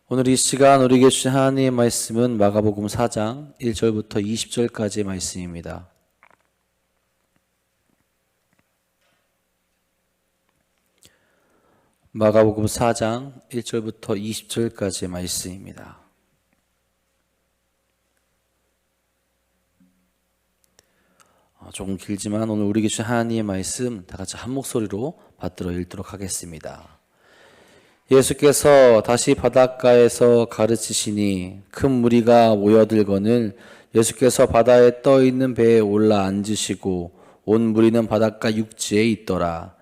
오늘 이 시간 우리에게 주신 하나님의 말씀은 마가복음 4장 1절부터 20절까지의 말씀입니다. 마가복음 4장 1절부터 20절까지의 말씀입니다. 조금 길지만 오늘 우리에게 주신 하나님의 말씀 다 같이 한 목소리로 받들어 읽도록 하겠습니다. 예수께서 다시 바닷가에서 가르치시니 큰 무리가 모여들거늘 예수께서 바다에 떠 있는 배에 올라 앉으시고 온 무리는 바닷가 육지에 있더라.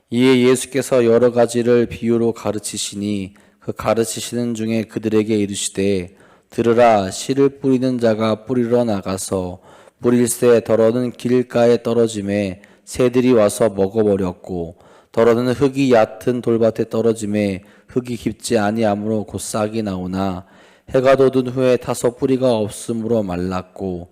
이에 예수께서 여러 가지를 비유로 가르치시니 그 가르치시는 중에 그들에게 이르시되 들으라. 씨를 뿌리는 자가 뿌리러 나가서 뿌릴새 더러는 길가에 떨어짐에 새들이 와서 먹어버렸고 더러는 흙이 얕은 돌밭에 떨어짐에 흙이 깊지 아니하므로 곧 싹이 나오나 해가 돋은 후에 타서 뿌리가 없으므로 말랐고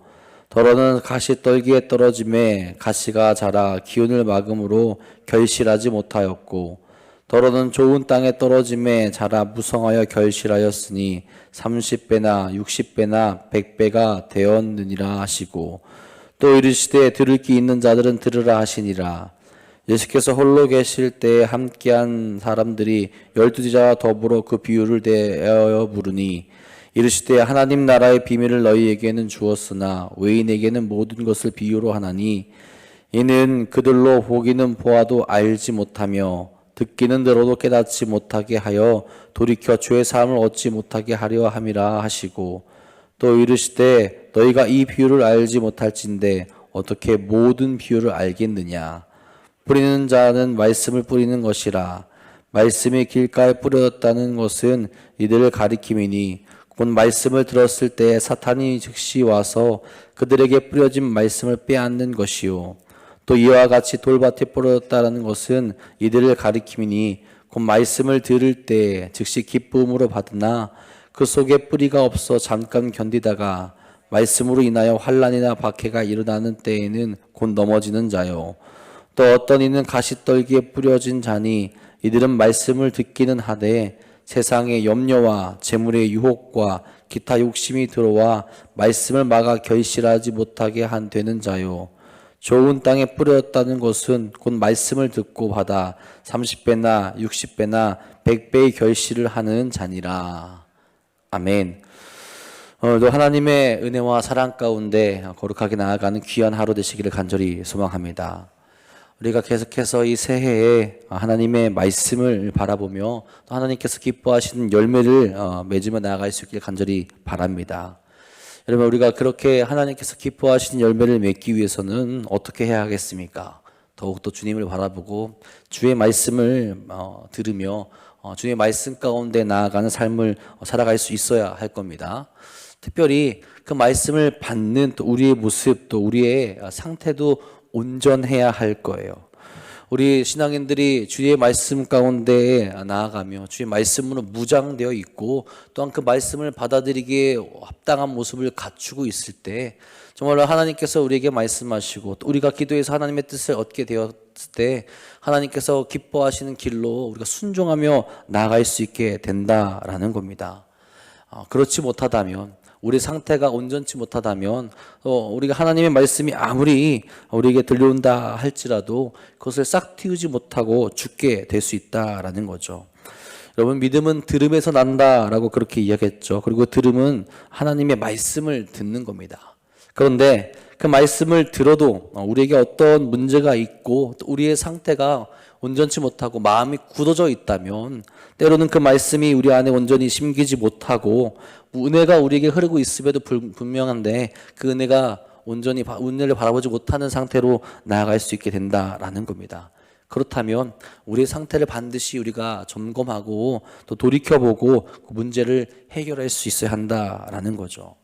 더러는 가시떨기에 떨어짐에 가시가 자라 기운을 막음으로 결실하지 못하였고 더러는 좋은 땅에 떨어짐에 자라 무성하여 결실하였으니 30배나 60배나 100배가 되었느니라 하시고 또 이르시되 들을 귀 있는 자들은 들으라 하시니라. 예수께서 홀로 계실 때에 함께한 사람들이 12제자와 더불어 그 비유를 대하여 물으니 이르시되 하나님 나라의 비밀을 너희에게는 주었으나 외인에게는 모든 것을 비유로 하나니 이는 그들로 보기는 보아도 알지 못하며 듣기는 들어도 깨닫지 못하게 하여 돌이켜 죄 사함을 얻지 못하게 하려 함이라 하시고 또 이르시되 너희가 이 비유를 알지 못할진대 어떻게 모든 비유를 알겠느냐. 뿌리는 자는 말씀을 뿌리는 것이라. 말씀이 길가에 뿌려졌다는 것은 이들을 가리킴이니 곧 말씀을 들었을 때 사탄이 즉시 와서 그들에게 뿌려진 말씀을 빼앗는 것이요. 또 이와 같이 돌밭에 뿌려졌다는 것은 이들을 가리킴이니 곧 말씀을 들을 때 즉시 기쁨으로 받으나 그 속에 뿌리가 없어 잠깐 견디다가 말씀으로 인하여 환난이나 박해가 일어나는 때에는 곧 넘어지는 자요. 또 어떤 이는 가시떨기에 뿌려진 자니 이들은 말씀을 듣기는 하되 세상의 염려와 재물의 유혹과 기타 욕심이 들어와 말씀을 막아 결실하지 못하게 되는 자요. 좋은 땅에 뿌렸다는 것은 곧 말씀을 듣고 받아 30배나 60배나 100배의 결실을 하는 자니라. 아멘. 오늘도 하나님의 은혜와 사랑 가운데 거룩하게 나아가는 귀한 하루 되시기를 간절히 소망합니다. 우리가 계속해서 이 새해에 하나님의 말씀을 바라보며 또 하나님께서 기뻐하시는 열매를 맺으며 나아갈 수 있길 간절히 바랍니다. 여러분, 우리가 그렇게 하나님께서 기뻐하시는 열매를 맺기 위해서는 어떻게 해야 하겠습니까? 더욱더 주님을 바라보고 주의 말씀을 들으며 주의 말씀 가운데 나아가는 삶을 살아갈 수 있어야 할 겁니다. 특별히 그 말씀을 받는 또 우리의 모습 또 우리의 상태도 온전해야 할 거예요. 우리 신앙인들이 주의 말씀 가운데 나아가며 주의 말씀으로 무장되어 있고 또한 그 말씀을 받아들이기에 합당한 모습을 갖추고 있을 때 정말로 하나님께서 우리에게 말씀하시고 또 우리가 기도해서 하나님의 뜻을 얻게 되었을 때 하나님께서 기뻐하시는 길로 우리가 순종하며 나아갈 수 있게 된다라는 겁니다. 그렇지 못하다면 우리 상태가 온전치 못하다면 우리가 하나님의 말씀이 아무리 우리에게 들려온다 할지라도 그것을 싹 틔우지 못하고 죽게 될 수 있다라는 거죠. 여러분, 믿음은 들음에서 난다라고 그렇게 이야기했죠. 그리고 들음은 하나님의 말씀을 듣는 겁니다. 그런데 그 말씀을 들어도 우리에게 어떤 문제가 있고 또 우리의 상태가 온전치 못하고 마음이 굳어져 있다면 때로는 그 말씀이 우리 안에 온전히 심기지 못하고 은혜가 우리에게 흐르고 있음에도 분명한데 그 은혜가 온전히 은혜를 바라보지 못하는 상태로 나아갈 수 있게 된다라는 겁니다. 그렇다면 우리의 상태를 반드시 우리가 점검하고 또 돌이켜보고 그 문제를 해결할 수 있어야 한다라는 거죠.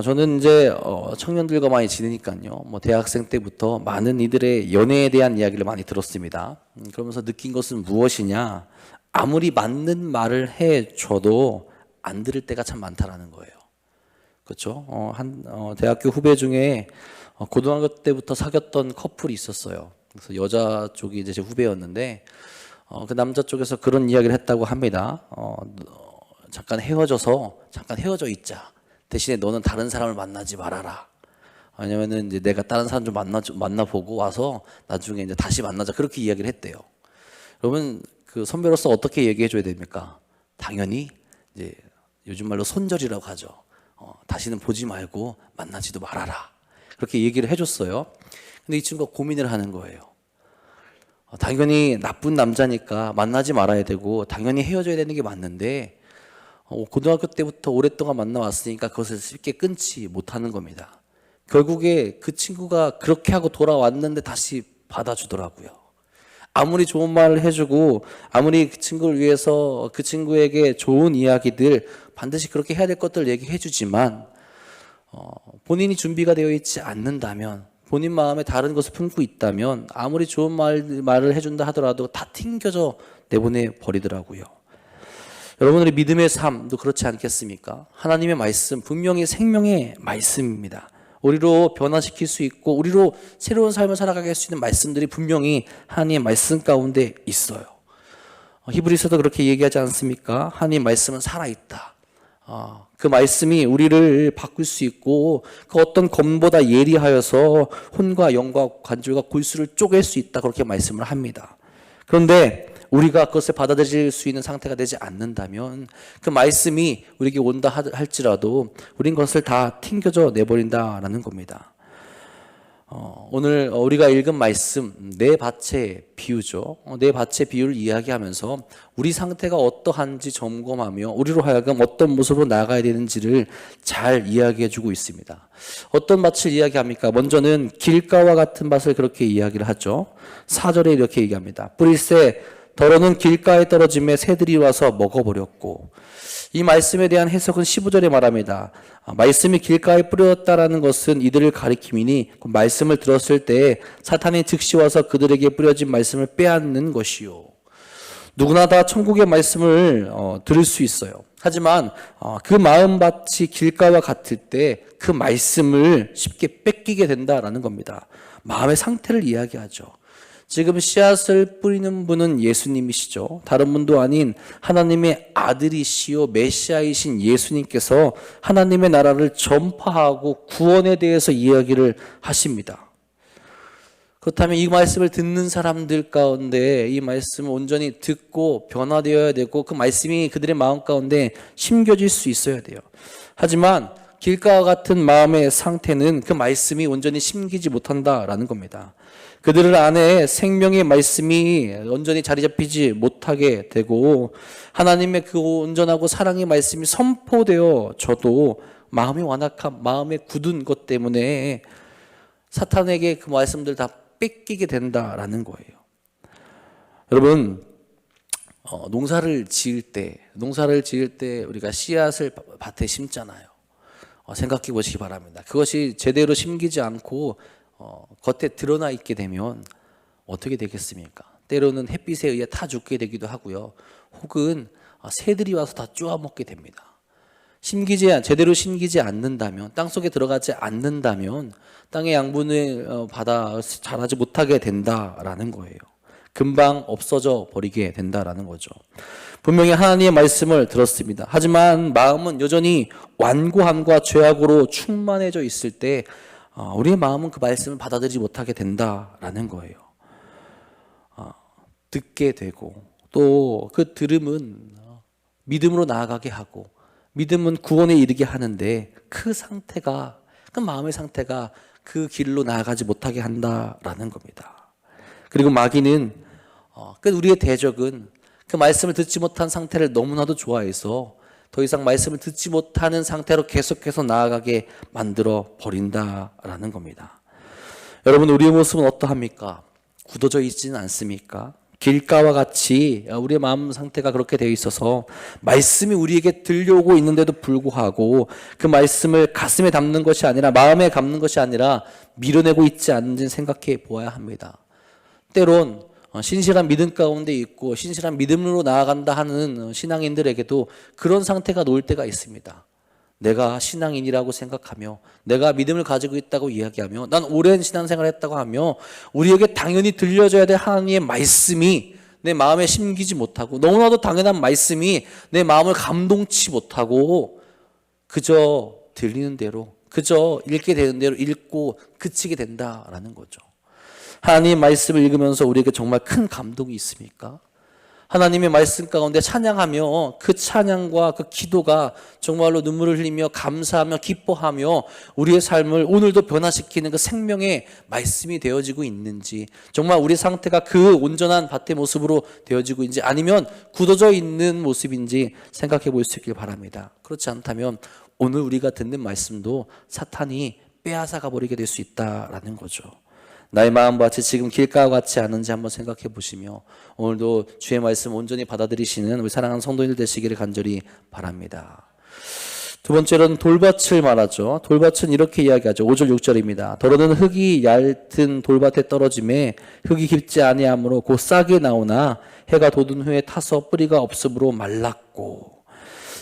저는 이제 청년들과 많이 지내니까요. 대학생 때부터 많은 이들의 연애에 대한 이야기를 많이 들었습니다. 그러면서 느낀 것은 무엇이냐? 아무리 맞는 말을 해줘도 안 들을 때가 참 많다라는 거예요. 그렇죠? 대학교 후배 중에 고등학교 때부터 사귀었던 커플이 있었어요. 그래서 여자 쪽이 이제 제 후배였는데 그 남자 쪽에서 그런 이야기를 했다고 합니다. 잠깐 헤어져서 잠깐 헤어져 있자. 대신에 너는 다른 사람을 만나지 말아라. 왜냐면은 이제 내가 다른 사람 좀 만나보고 와서 나중에 이제 다시 만나자. 그렇게 이야기를 했대요. 여러분, 그 선배로서 어떻게 얘기해 줘야 됩니까? 당연히 이제 요즘 말로 손절이라고 하죠. 다시는 보지 말고 만나지도 말아라. 그렇게 얘기를 해줬어요. 근데 이 친구가 고민을 하는 거예요. 당연히 나쁜 남자니까 만나지 말아야 되고 당연히 헤어져야 되는 게 맞는데 고등학교 때부터 오랫동안 만나왔으니까 그것을 쉽게 끊지 못하는 겁니다. 결국에 그 친구가 그렇게 하고 돌아왔는데 다시 받아주더라고요. 아무리 좋은 말을 해주고 아무리 그 친구를 위해서 그 친구에게 좋은 이야기들 반드시 그렇게 해야 될 것들을 얘기해 주지만 본인이 준비가 되어 있지 않는다면, 본인 마음에 다른 것을 품고 있다면 아무리 좋은 말을 해준다 하더라도 다 튕겨져 내보내 버리더라고요. 여러분들의 믿음의 삶도 그렇지 않겠습니까? 하나님의 말씀 분명히 생명의 말씀입니다. 우리로 변화시킬 수 있고 우리로 새로운 삶을 살아가게 할 수 있는 말씀들이 분명히 하나님의 말씀 가운데 있어요. 히브리서도 그렇게 얘기하지 않습니까? 하나님의 말씀은 살아있다. 그 말씀이 우리를 바꿀 수 있고 그 어떤 검보다 예리하여서 혼과 영과 관절과 골수를 쪼갤 수 있다. 그렇게 말씀을 합니다. 그런데 우리가 그것을 받아들일 수 있는 상태가 되지 않는다면 그 말씀이 우리에게 온다 할지라도 우린 그것을 다 튕겨져 내버린다라는 겁니다. 오늘 우리가 읽은 말씀 네 밭의 비유죠. 네 밭의 비유를 이야기하면서 우리 상태가 어떠한지 점검하며 우리로 하여금 어떤 모습으로 나아가야 되는지를 잘 이야기해 주고 있습니다. 어떤 밭을 이야기합니까? 먼저는 길가와 같은 밭을 그렇게 이야기를 하죠. 4절에 이렇게 얘기합니다. 뿌릴새 더러는 길가에 떨어짐에 새들이 와서 먹어버렸고, 이 말씀에 대한 해석은 15절에 말합니다. 말씀이 길가에 뿌렸다라는 것은 이들을 가리킴이니 그 말씀을 들었을 때 사탄이 즉시 와서 그들에게 뿌려진 말씀을 빼앗는 것이요. 누구나 다 천국의 말씀을 들을 수 있어요. 하지만 그 마음밭이 길가와 같을 때 그 말씀을 쉽게 뺏기게 된다라는 겁니다. 마음의 상태를 이야기하죠. 지금 씨앗을 뿌리는 분은 예수님이시죠. 다른 분도 아닌 하나님의 아들이시요 메시아이신 예수님께서 하나님의 나라를 전파하고 구원에 대해서 이야기를 하십니다. 그렇다면 이 말씀을 듣는 사람들 가운데 이 말씀을 온전히 듣고 변화되어야 되고 그 말씀이 그들의 마음 가운데 심겨질 수 있어야 돼요. 하지만 길가와 같은 마음의 상태는 그 말씀이 온전히 심기지 못한다라는 겁니다. 그들 안에 생명의 말씀이 온전히 자리 잡히지 못하게 되고 하나님의 그 온전하고 사랑의 말씀이 선포되어져도 마음이 완악한, 마음에 굳은 것 때문에 사탄에게 그 말씀들 다 뺏기게 된다라는 거예요. 여러분, 농사를 지을 때 우리가 씨앗을 밭에 심잖아요. 생각해 보시기 바랍니다. 그것이 제대로 심기지 않고 겉에 드러나 있게 되면 어떻게 되겠습니까? 때로는 햇빛에 의해 타 죽게 되기도 하고요. 혹은 새들이 와서 다 쪼아먹게 됩니다. 제대로 심기지 않는다면, 땅속에 들어가지 않는다면 땅의 양분을 받아 자라지 못하게 된다라는 거예요. 금방 없어져 버리게 된다라는 거죠. 분명히 하나님의 말씀을 들었습니다. 하지만 마음은 여전히 완고함과 죄악으로 충만해져 있을 때 우리의 마음은 그 말씀을 받아들이지 못하게 된다라는 거예요. 듣게 되고 또 그 들음은 믿음으로 나아가게 하고 믿음은 구원에 이르게 하는데 그 마음의 상태가 그 길로 나아가지 못하게 한다라는 겁니다. 그리고 마귀는 우리의 대적은 그 말씀을 듣지 못한 상태를 너무나도 좋아해서 더 이상 말씀을 듣지 못하는 상태로 계속해서 나아가게 만들어 버린다라는 겁니다. 여러분, 우리의 모습은 어떠합니까? 굳어져 있지는 않습니까? 길가와 같이 우리의 마음 상태가 그렇게 되어 있어서 말씀이 우리에게 들려오고 있는데도 불구하고 그 말씀을 가슴에 담는 것이 아니라 마음에 담는 것이 아니라 밀어내고 있지 않는지 생각해 보아야 합니다. 때론 신실한 믿음 가운데 있고 신실한 믿음으로 나아간다 하는 신앙인들에게도 그런 상태가 놓일 때가 있습니다. 내가 신앙인이라고 생각하며 내가 믿음을 가지고 있다고 이야기하며 난 오랜 신앙생활을 했다고 하며 우리에게 당연히 들려져야 될 하나님의 말씀이 내 마음에 심기지 못하고 너무나도 당연한 말씀이 내 마음을 감동치 못하고 그저 들리는 대로 그저 읽게 되는 대로 읽고 그치게 된다라는 거죠. 하나님 말씀을 읽으면서 우리에게 정말 큰 감동이 있습니까? 하나님의 말씀 가운데 찬양하며 그 찬양과 그 기도가 정말로 눈물을 흘리며 감사하며 기뻐하며 우리의 삶을 오늘도 변화시키는 그 생명의 말씀이 되어지고 있는지, 정말 우리 상태가 그 온전한 밭의 모습으로 되어지고 있는지 아니면 굳어져 있는 모습인지 생각해 볼 수 있길 바랍니다. 그렇지 않다면 오늘 우리가 듣는 말씀도 사탄이 빼앗아 가버리게 될 수 있다라는 거죠. 나의 마음밭이 지금 길가와 같지 않은지 한번 생각해 보시며 오늘도 주의 말씀 온전히 받아들이시는 우리 사랑하는 성도님들 되시기를 간절히 바랍니다. 두 번째로는 돌밭을 말하죠. 돌밭은 이렇게 이야기하죠. 5절 6절입니다. 더러는 흙이 얇은 돌밭에 떨어짐에 흙이 깊지 아니하므로 곧 싹이 나오나 해가 돋은 후에 타서 뿌리가 없으므로 말랐고.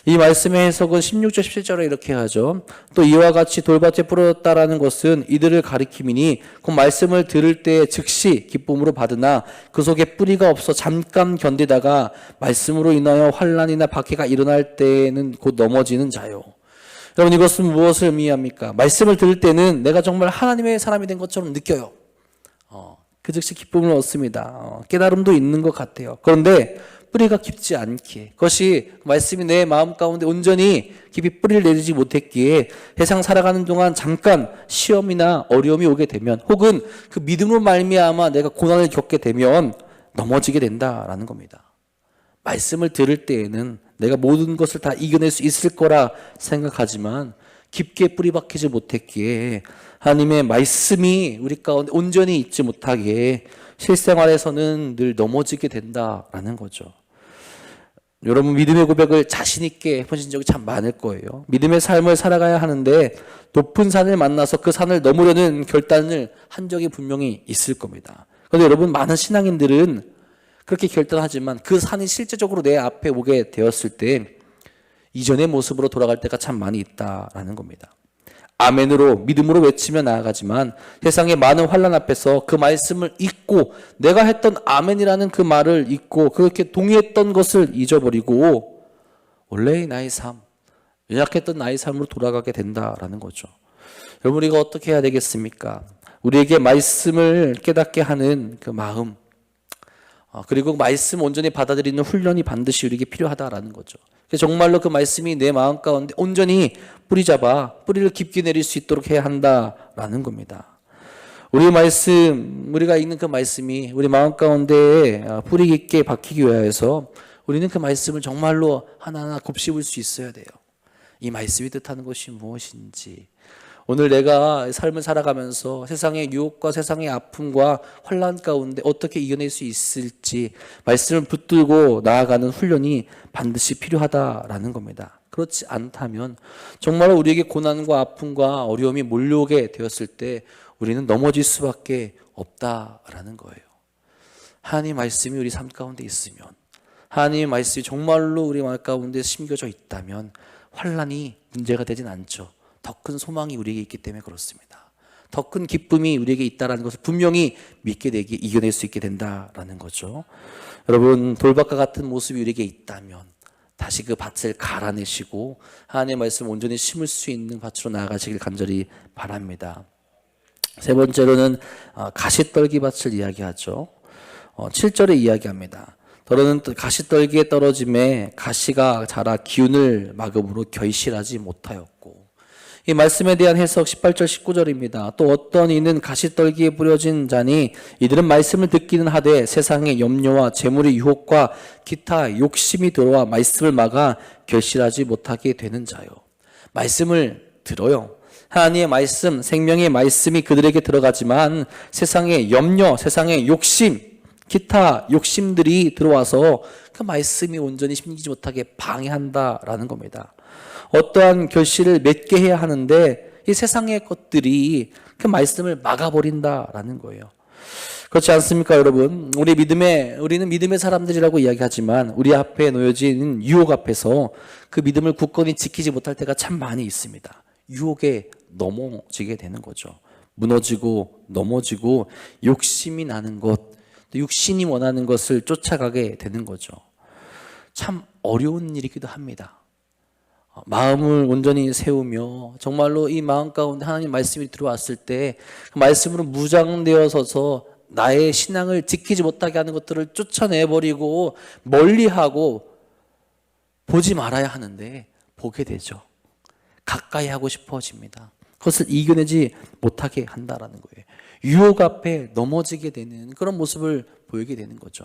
이 말씀의 해석은 16절 17절에 이렇게 하죠. 또 이와 같이 돌밭에 뿌렸다라는 것은 이들을 가리킴이니 그 말씀을 들을 때 즉시 기쁨으로 받으나 그 속에 뿌리가 없어 잠깐 견디다가 말씀으로 인하여 환난이나 박해가 일어날 때에는 곧 넘어지는 자요. 여러분, 이것은 무엇을 의미합니까? 말씀을 들을 때는 내가 정말 하나님의 사람이 된 것처럼 느껴요. 그 즉시 기쁨을 얻습니다. 깨달음도 있는 것 같아요. 그런데 뿌리가 깊지 않기에, 그것이 말씀이 내 마음 가운데 온전히 깊이 뿌리를 내리지 못했기에 세상 살아가는 동안 잠깐 시험이나 어려움이 오게 되면, 혹은 그 믿음으로 말미암아 내가 고난을 겪게 되면 넘어지게 된다라는 겁니다. 말씀을 들을 때에는 내가 모든 것을 다 이겨낼 수 있을 거라 생각하지만 깊게 뿌리 박히지 못했기에 하나님의 말씀이 우리 가운데 온전히 있지 못하게 실생활에서는 늘 넘어지게 된다라는 거죠. 여러분, 믿음의 고백을 자신 있게 해보신 적이 참 많을 거예요. 믿음의 삶을 살아가야 하는데 높은 산을 만나서 그 산을 넘으려는 결단을 한 적이 분명히 있을 겁니다. 그런데 여러분, 많은 신앙인들은 그렇게 결단하지만 그 산이 실제적으로 내 앞에 오게 되었을 때 이전의 모습으로 돌아갈 때가 참 많이 있다라는 겁니다. 아멘으로 믿음으로 외치며 나아가지만 세상의 많은 환난 앞에서 그 말씀을 잊고 내가 했던 아멘이라는 그 말을 잊고 그렇게 동의했던 것을 잊어버리고 원래의 나의 삶, 연약했던 나의 삶으로 돌아가게 된다라는 거죠. 여러분, 우리가 어떻게 해야 되겠습니까? 우리에게 말씀을 깨닫게 하는 그 마음, 그리고 말씀 온전히 받아들이는 훈련이 반드시 우리에게 필요하다라는 거죠. 정말로 그 말씀이 내 마음 가운데 온전히 뿌리 잡아 뿌리를 깊게 내릴 수 있도록 해야 한다라는 겁니다. 우리의 말씀, 우리가 읽는 그 말씀이 우리 마음 가운데 뿌리 깊게 박히기 위해서 우리는 그 말씀을 정말로 하나하나 곱씹을 수 있어야 돼요. 이 말씀이 뜻하는 것이 무엇인지, 오늘 내가 삶을 살아가면서 세상의 유혹과 세상의 아픔과 환난 가운데 어떻게 이겨낼 수 있을지 말씀을 붙들고 나아가는 훈련이 반드시 필요하다라는 겁니다. 그렇지 않다면 정말로 우리에게 고난과 아픔과 어려움이 몰려오게 되었을 때 우리는 넘어질 수밖에 없다라는 거예요. 하나님의 말씀이 우리 삶 가운데 있으면, 하나님의 말씀이 정말로 우리 마음 가운데 심겨져 있다면 환난이 문제가 되진 않죠. 더 큰 소망이 우리에게 있기 때문에 그렇습니다. 더 큰 기쁨이 우리에게 있다는 것을 분명히 믿게 되게 이겨낼 수 있게 된다라는 거죠. 여러분, 돌밭과 같은 모습이 우리에게 있다면 다시 그 밭을 갈아내시고 하나님의 말씀을 온전히 심을 수 있는 밭으로 나아가시길 간절히 바랍니다. 세 번째로는 가시떨기 밭을 이야기하죠. 7절에 이야기합니다. 더러는 가시떨기에 떨어짐에 가시가 자라 기운을 막음으로 결실하지 못하였고. 이 말씀에 대한 해석 18절 19절입니다. 또 어떤 이는 가시떨기에 뿌려진 자니 이들은 말씀을 듣기는 하되 세상의 염려와 재물의 유혹과 기타 욕심이 들어와 말씀을 막아 결실하지 못하게 되는 자요. 말씀을 들어요. 하나님의 말씀, 생명의 말씀이 그들에게 들어가지만 세상의 염려, 세상의 욕심, 기타 욕심들이 들어와서 그 말씀이 온전히 심기지 못하게 방해한다라는 겁니다. 어떠한 결실을 맺게 해야 하는데 이 세상의 것들이 그 말씀을 막아버린다라는 거예요. 그렇지 않습니까, 여러분? 우리는 믿음의 사람들이라고 이야기하지만 우리 앞에 놓여진 유혹 앞에서 그 믿음을 굳건히 지키지 못할 때가 참 많이 있습니다. 유혹에 넘어지게 되는 거죠. 무너지고 넘어지고 욕심이 나는 것, 또 육신이 원하는 것을 쫓아가게 되는 거죠. 참 어려운 일이기도 합니다. 마음을 온전히 세우며 정말로 이 마음 가운데 하나님 말씀이 들어왔을 때 그 말씀으로 무장되어 서서 나의 신앙을 지키지 못하게 하는 것들을 쫓아내버리고 멀리하고 보지 말아야 하는데 보게 되죠. 가까이 하고 싶어집니다. 그것을 이겨내지 못하게 한다라는 거예요. 유혹 앞에 넘어지게 되는 그런 모습을 보이게 되는 거죠.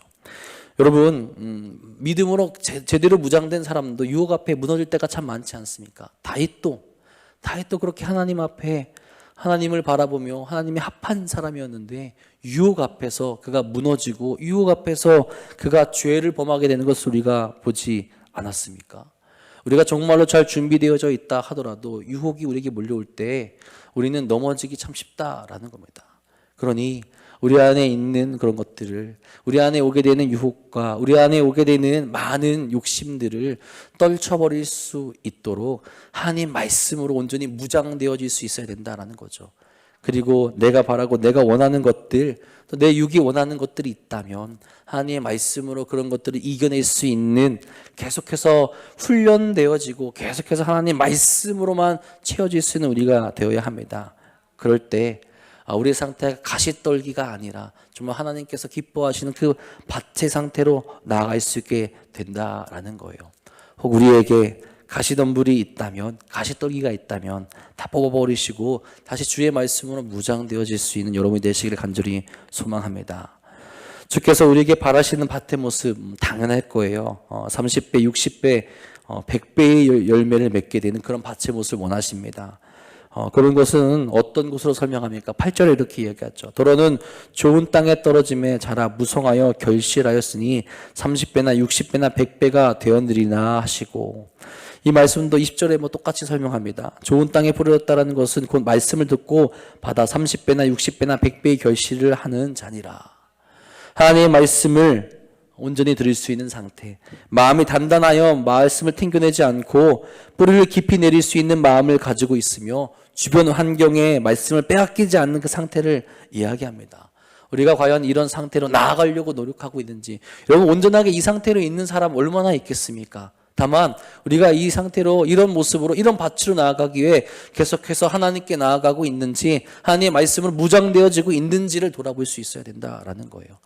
여러분, 믿음으로 제대로 무장된 사람도 유혹 앞에 무너질 때가 참 많지 않습니까? 다윗도 그렇게 하나님 앞에 하나님을 바라보며 하나님이 합한 사람이었는데 유혹 앞에서 그가 무너지고 유혹 앞에서 그가 죄를 범하게 되는 것을 우리가 보지 않았습니까? 우리가 정말로 잘 준비되어져 있다 하더라도 유혹이 우리에게 몰려올 때 우리는 넘어지기 참 쉽다라는 겁니다. 그러니 우리 안에 있는 그런 것들을, 우리 안에 오게 되는 유혹과 우리 안에 오게 되는 많은 욕심들을 떨쳐버릴 수 있도록 하나님 말씀으로 온전히 무장되어질 수 있어야 된다라는 거죠. 그리고 내가 바라고 내가 원하는 것들, 또 내 육이 원하는 것들이 있다면 하나님의 말씀으로 그런 것들을 이겨낼 수 있는, 계속해서 훈련되어지고 계속해서 하나님 말씀으로만 채워질 수 있는 우리가 되어야 합니다. 그럴 때 우리의 상태가 가시떨기가 아니라 정말 하나님께서 기뻐하시는 그 밭의 상태로 나아갈 수 있게 된다라는 거예요. 혹 우리에게 가시덤불이 있다면, 가시떨기가 있다면 다 뽑아버리시고 다시 주의 말씀으로 무장되어질 수 있는 여러분이 되시기를 간절히 소망합니다. 주께서 우리에게 바라시는 밭의 모습 당연할 거예요. 30배, 60배, 100배의 열매를 맺게 되는 그런 밭의 모습을 원하십니다. 그런 것은 어떤 것으로 설명합니까? 8절에 이렇게 이야기하죠. 도로는 좋은 땅에 떨어짐에 자라 무성하여 결실하였으니 30배나 60배나 100배가 되었느리나 하시고, 이 말씀도 20절에 똑같이 설명합니다. 좋은 땅에 뿌려졌다는 것은 곧 말씀을 듣고 받아 30배나 60배나 100배의 결실을 하는 자니라. 하나님의 말씀을 온전히 들을 수 있는 상태, 마음이 단단하여 말씀을 튕겨내지 않고 뿌리를 깊이 내릴 수 있는 마음을 가지고 있으며 주변 환경에 말씀을 빼앗기지 않는 그 상태를 이야기합니다. 우리가 과연 이런 상태로 나아가려고 노력하고 있는지, 여러분 온전하게 이 상태로 있는 사람 얼마나 있겠습니까? 다만 우리가 이 상태로, 이런 모습으로, 이런 밭으로 나아가기 위해 계속해서 하나님께 나아가고 있는지, 하나님의 말씀으로 무장되어지고 있는지를 돌아볼 수 있어야 된다라는 거예요.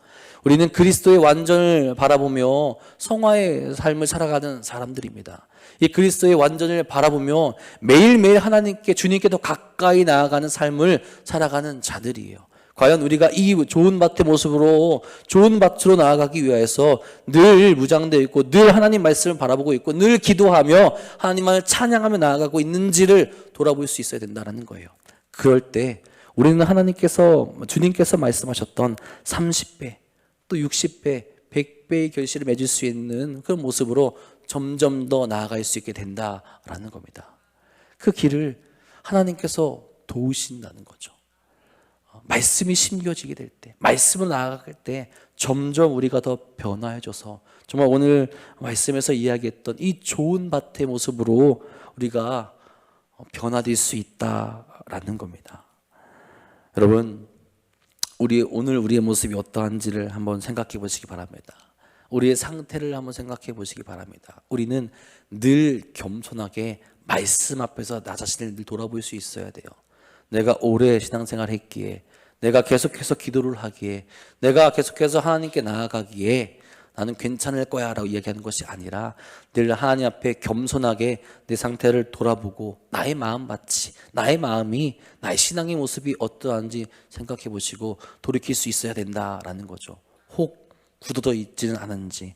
우리는 그리스도의 완전을 바라보며 성화의 삶을 살아가는 사람들입니다. 이 그리스도의 완전을 바라보며 매일매일 하나님께, 주님께 더 가까이 나아가는 삶을 살아가는 자들이에요. 과연 우리가 이 좋은 밭의 모습으로 좋은 밭으로 나아가기 위해서 늘 무장되어 있고 늘 하나님 말씀을 바라보고 있고 늘 기도하며 하나님을 찬양하며 나아가고 있는지를 돌아볼 수 있어야 된다는 거예요. 그럴 때 우리는 하나님께서, 주님께서 말씀하셨던 30배 또 60배 100배의 결실을 맺을 수 있는 그런 모습으로 점점 더 나아갈 수 있게 된다라는 겁니다. 그 길을 하나님께서 도우신다는 거죠. 말씀이 심겨지게 될 때, 말씀을 나아갈 때 점점 우리가 더 변화해져서 정말 오늘 말씀에서 이야기했던 이 좋은 밭의 모습으로 우리가 변화될 수 있다라는 겁니다. 여러분, 오늘 우리의 모습이 어떠한지를 한번 생각해 보시기 바랍니다. 우리의 상태를 한번 생각해 보시기 바랍니다. 우리는 늘 겸손하게 말씀 앞에서 나 자신을 늘 돌아볼 수 있어야 돼요. 내가 오래 신앙생활을 했기에, 내가 계속해서 기도를 하기에, 내가 계속해서 하나님께 나아가기에 나는 괜찮을 거야 라고 이야기하는 것이 아니라 늘 하나님 앞에 겸손하게 내 상태를 돌아보고 나의 마음밭이, 나의 마음이, 나의 신앙의 모습이 어떠한지 생각해 보시고 돌이킬 수 있어야 된다라는 거죠. 혹 굳어져 있지는 않은지,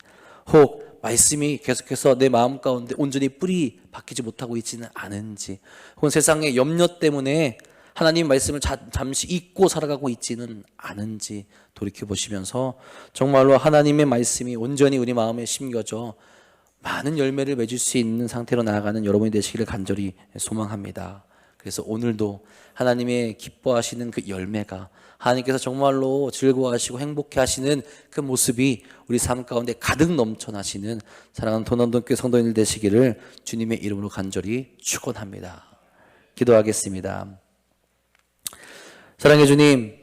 혹 말씀이 계속해서 내 마음 가운데 온전히 뿌리 박히지 못하고 있지는 않은지, 혹은 세상의 염려 때문에 하나님 말씀을 잠시 잊고 살아가고 있지는 않은지 돌이켜보시면서 정말로 하나님의 말씀이 온전히 우리 마음에 심겨져 많은 열매를 맺을 수 있는 상태로 나아가는 여러분이 되시기를 간절히 소망합니다. 그래서 오늘도 하나님의 기뻐하시는 그 열매가, 하나님께서 정말로 즐거워하시고 행복해 하시는 그 모습이 우리 삶 가운데 가득 넘쳐나시는 사랑하는 도남동교회 성도인들 되시기를 주님의 이름으로 간절히 축원합니다. 기도하겠습니다. 사랑해 주님,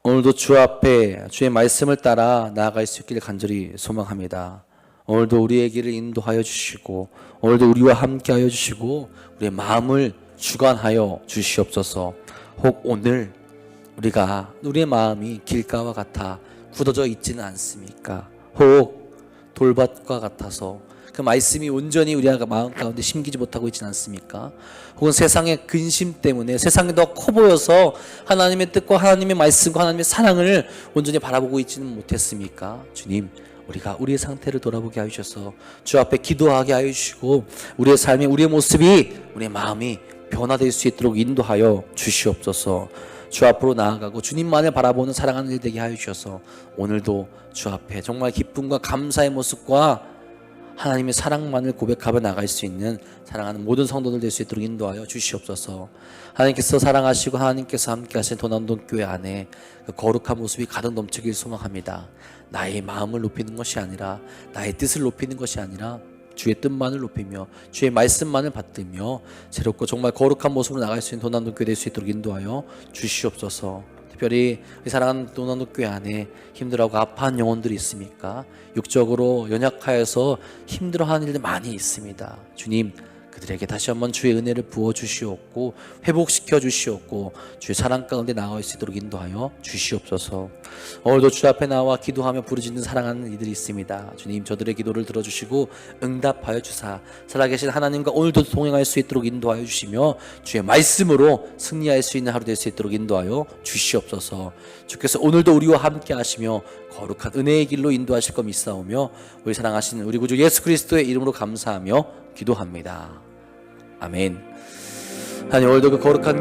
오늘도 주 앞에 주의 말씀을 따라 나아갈 수 있기를 간절히 소망합니다. 오늘도 우리의 길을 인도하여 주시고 오늘도 우리와 함께하여 주시고 우리의 마음을 주관하여 주시옵소서. 혹 오늘 우리가 우리의 마음이 길가와 같아 굳어져 있지는 않습니까? 혹 돌밭과 같아서 그 말씀이 온전히 우리 마음 가운데 심기지 못하고 있지는 않습니까? 혹은 세상의 근심 때문에 세상이 더 커 보여서 하나님의 뜻과 하나님의 말씀과 하나님의 사랑을 온전히 바라보고 있지는 못했습니까? 주님, 우리가 우리의 상태를 돌아보게 하여 주셔서 주 앞에 기도하게 하여 주시고 우리의 삶이 우리의 모습이 우리의 마음이 변화될 수 있도록 인도하여 주시옵소서. 주 앞으로 나아가고 주님만을 바라보는 사랑하는 일 되게 하여 주셔서 오늘도 주 앞에 정말 기쁨과 감사의 모습과 하나님의 사랑만을 고백하며 나갈 수 있는 사랑하는 모든 성도들 될 수 있도록 인도하여 주시옵소서. 하나님께서 사랑하시고 하나님께서 함께 하신 도남동교회 안에 그 거룩한 모습이 가득 넘치길 소망합니다. 나의 마음을 높이는 것이 아니라 나의 뜻을 높이는 것이 아니라 주의 뜻만을 높이며 주의 말씀만을 받들며 새롭고 정말 거룩한 모습으로 나갈 수 있는 도남동교회 될 수 있도록 인도하여 주시옵소서. 특별히 사랑하는 도남동교회 안에 힘들어하고 아파한 영혼들이 있습니까? 육적으로 연약하여서 힘들어하는 일들 많이 있습니다. 주님, 그들에게 다시 한번 주의 은혜를 부어 주시옵고 회복시켜 주시옵고 주의 사랑 가운데 나아갈 수 있도록 인도하여 주시옵소서. 오늘도 주 앞에 나와 기도하며 부르짖는 사랑하는 이들이 있습니다. 주님, 저들의 기도를 들어주시고 응답하여 주사 살아계신 하나님과 오늘도 동행할 수 있도록 인도하여 주시며 주의 말씀으로 승리할 수 있는 하루 될 수 있도록 인도하여 주시옵소서. 주께서 오늘도 우리와 함께 하시며 거룩한 은혜의 길로 인도하실 것 믿사오며 우리 사랑하시는 우리 구주 예수 그리스도의 이름으로 감사하며 기도합니다. 아멘. 하나님, 오늘도 그 거룩한